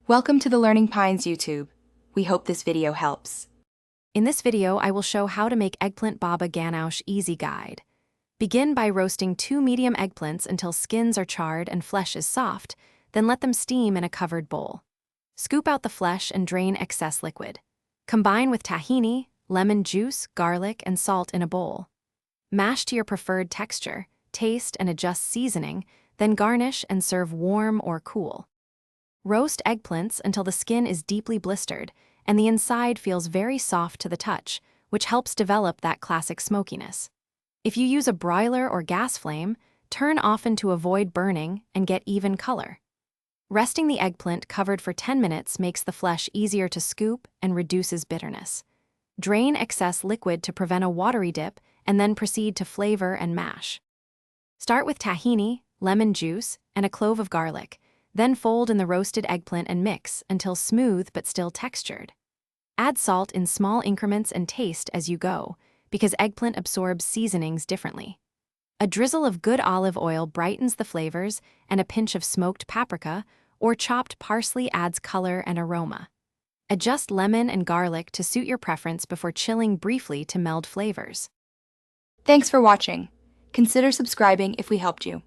Welcome to the Learning Pines YouTube. We hope this video helps. In this video, I will show how to make eggplant baba ganoush easy guide. Begin by roasting 2 medium eggplants until skins are charred and flesh is soft, then let them steam in a covered bowl. Scoop out the flesh and drain excess liquid. Combine with tahini, lemon juice, garlic, and salt in a bowl. Mash to your preferred texture, taste and adjust seasoning, then garnish and serve warm or cool. Roast eggplants until the skin is deeply blistered and the inside feels very soft to the touch, which helps develop that classic smokiness. If you use a broiler or gas flame, turn often to avoid burning and get even color. Resting the eggplant covered for 10 minutes makes the flesh easier to scoop and reduces bitterness. Drain excess liquid to prevent a watery dip and then proceed to flavor and mash. Start with tahini, lemon juice, and a clove of garlic. Then fold in the roasted eggplant and mix until smooth but still textured. Add salt in small increments and taste as you go, because eggplant absorbs seasonings differently. A drizzle of good olive oil brightens the flavors, and a pinch of smoked paprika or chopped parsley adds color and aroma. Adjust lemon and garlic to suit your preference before chilling briefly to meld flavors. Thanks for watching. Consider subscribing if we helped you.